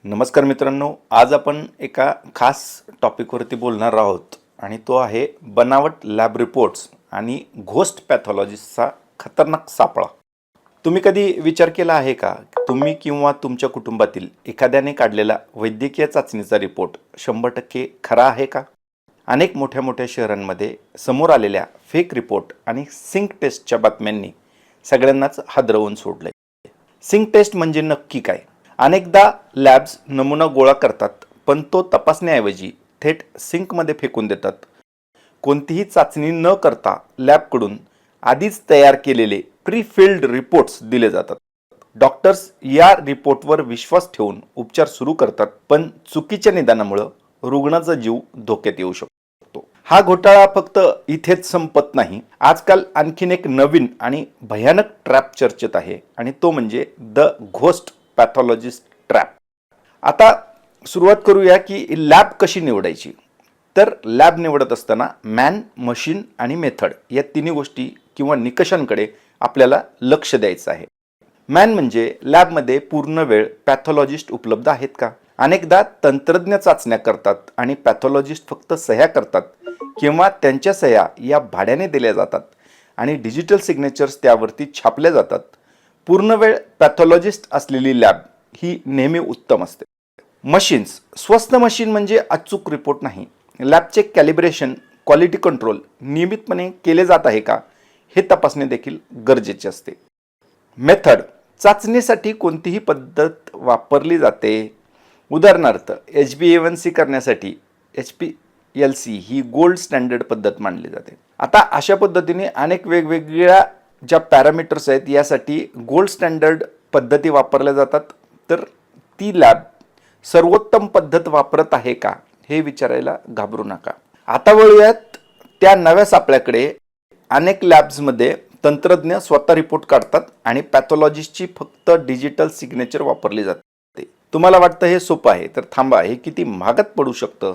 नमस्कार मित्रांनो, आज आपण एका खास टॉपिकवरती बोलणार आहोत आणि तो आहे बनावट लॅब रिपोर्ट्स आणि घोस्ट पॅथॉलॉजिस्टचा खतरनाक सापळा. तुम्ही कधी विचार केला आहे का, तुम्ही किंवा तुमच्या कुटुंबातील एखाद्याने काढलेला वैद्यकीय चाचणीचा रिपोर्ट 100% खरा आहे का? अनेक मोठ्या मोठ्या शहरांमध्ये समोर आलेल्या फेक रिपोर्ट आणि सिंक टेस्टच्या बातम्यांनी सगळ्यांनाच हादरवून सोडलंय. सिंक टेस्ट म्हणजे नक्की काय? अनेकदा लॅब्स नमुना गोळा करतात, पण तो तपासण्याऐवजी थेट सिंकमध्ये फेकून देतात. कोणतीही चाचणी न करता लॅबकडून आधीच तयार केलेले प्री-फिल्ड रिपोर्ट्स दिले जातात. डॉक्टर्स या रिपोर्टवर विश्वास ठेवून उपचार सुरू करतात, पण चुकीच्या निदानामुळे रुग्णाचा जीव धोक्यात येऊ शकतो. हा घोटाळा फक्त इथेच संपत नाही. आजकाल आणखीन एक नवीन आणि भयानक ट्रॅप चर्चेत आहे आणि तो म्हणजे द घोस्ट पॅथॉलॉजिस्ट ट्रॅप. आता सुरुवात करूया की लॅब कशी निवडायची. तर लॅब निवडत असताना मॅन, मशीन आणि मेथड या तिन्ही गोष्टी किंवा निकषांकडे आपल्याला लक्ष द्यायचं आहे. मॅन म्हणजे लॅबमध्ये पूर्ण वेळ पॅथॉलॉजिस्ट उपलब्ध आहेत का? अनेकदा तंत्रज्ञ चाचण्या करतात आणि पॅथॉलॉजिस्ट फक्त सह्या करतात किंवा त्यांच्या सह्या या भाड्याने दिल्या जातात आणि डिजिटल सिग्नेचर्स त्यावरती छापल्या जातात. पूर्ण वेळ पॅथॉलॉजिस्ट असलेली लॅब ही नेहमी उत्तम असते. मशीन्स, स्वस्त मशीन म्हणजे अचूक रिपोर्ट नाही. लॅबचे कॅलिब्रेशन, क्वालिटी कंट्रोल नियमितपणे केले जात आहे का हे तपासणे देखील गरजेचे असते. मेथड, चाचणीसाठी कोणतीही पद्धत वापरली जाते. उदाहरणार्थ HbA1c करण्यासाठी HPLC ही गोल्ड स्टँडर्ड पद्धत मानली जाते. आता अशा पद्धतीने अनेक वेगवेगळ्या ज्या पॅरामीटर्स आहेत यासाठी गोल्ड स्टँडर्ड पद्धती वापरल्या जातात. तर ती लॅब सर्वोत्तम पद्धत वापरत आहे का हे विचारायला घाबरू नका. आता वळूयात त्या नव्या सापळ्याकडे. अनेक लॅब्समध्ये तंत्रज्ञ स्वतः रिपोर्ट काढतात आणि पॅथॉलॉजिस्टची फक्त डिजिटल सिग्नेचर वापरली जाते. तुम्हाला वाटतं हे सोपं आहे, तर थांबा, हे किती महागात पडू शकतं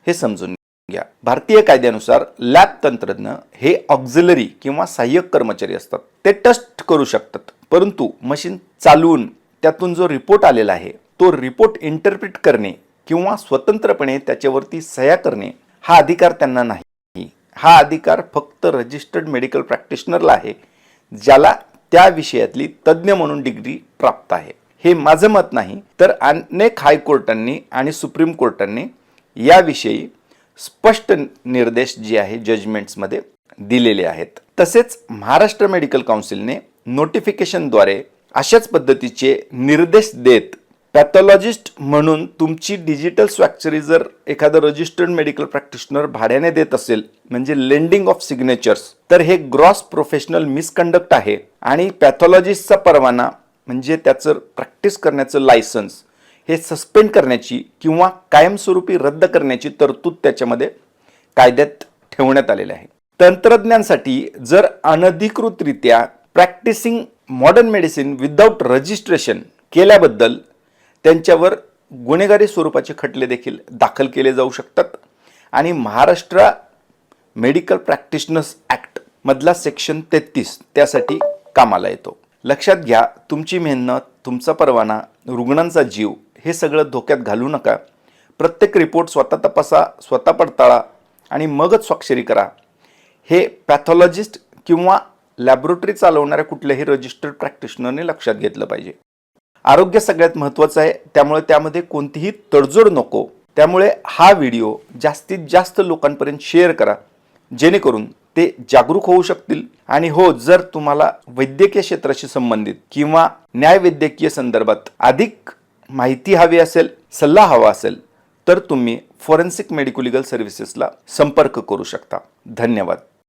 हे समजून घ्या. भारतीय कायद्यानुसार लॅब तंत्रज्ञ हे ऑक्झिलरी किंवा सहाय्यक कर्मचारी असतात. ते टेस्ट करू शकतात, परंतु मशीन चालवून त्यातून जो रिपोर्ट आलेला आहे तो रिपोर्ट इंटरप्रिट करणे किंवा स्वतंत्रपणे त्याच्यावरती सह्या करणे हा अधिकार त्यांना नाही. हा अधिकार फक्त रजिस्टर्ड मेडिकल प्रॅक्टिशनरला आहे, ज्याला त्या विषयातली तज्ज्ञ म्हणून डिग्री प्राप्त आहे. हे माझं मत नाही, तर अनेक हायकोर्टांनी आणि सुप्रीम कोर्टांनी याविषयी स्पष्ट निर्देश जे आहे जजमेंट्समध्ये दिलेले आहेत. तसेच महाराष्ट्र मेडिकल काउन्सिलने नोटिफिकेशनद्वारे अशाच पद्धतीचे निर्देश देत पॅथॉलॉजिस्ट म्हणून तुमची डिजिटल स्वाक्षरी जर एखादं रजिस्टर्ड मेडिकल प्रॅक्टिशनर भाड्याने देत असेल, म्हणजे लेंडिंग ऑफ सिग्नेचर्स, तर हे ग्रॉस प्रोफेशनल मिसकंडक्ट आहे आणि पॅथॉलॉजिस्टचा परवाना म्हणजे त्याचं प्रॅक्टिस करण्याचं लायसन्स हे सस्पेंड करण्याची किंवा कायमस्वरूपी रद्द करण्याची तरतूद त्याच्यामध्ये कायद्यात ठेवण्यात आलेली आहे. तंत्रज्ञांसाठी जर अनधिकृतरित्या practising modern medicine without registration केल्याबद्दल त्यांच्यावर गुन्हेगारी स्वरूपाचे खटले देखील दाखल केले जाऊ शकतात आणि महाराष्ट्र मेडिकल प्रॅक्टिशनर्स ॲक्ट मधला सेक्शन 33 त्यासाठी कामाला येतो. लक्षात घ्या, तुमची मेहनत, तुमचा परवाना, रुग्णांचा जीव हे सगळं धोक्यात घालू नका. प्रत्येक रिपोर्ट स्वतः तपासा, स्वतः पडताळा आणि मगच स्वाक्षरी करा. हे पॅथॉलॉजिस्ट किंवा लॅबोरेटरी चालवणाऱ्या कुठल्याही रजिस्टर्ड प्रॅक्टिशनरने लक्षात घेतलं पाहिजे. आरोग्य सगळ्यात महत्त्वाचं आहे, त्यामुळे त्यामध्ये कोणतीही तडजोड नको. त्यामुळे हा व्हिडिओ जास्तीत जास्त लोकांपर्यंत शेअर करा, जेणेकरून ते जागरूक होऊ शकतील. आणि हो, जर तुम्हाला वैद्यकीय क्षेत्राशी संबंधित किंवा न्यायवैद्यकीय संदर्भात अधिक माहिती हवी असेल, सल्ला हवा असेल, तर तुम्ही फॉरेन्सिक मेडिको लीगल सर्व्हिसेसला संपर्क करू शकता. धन्यवाद.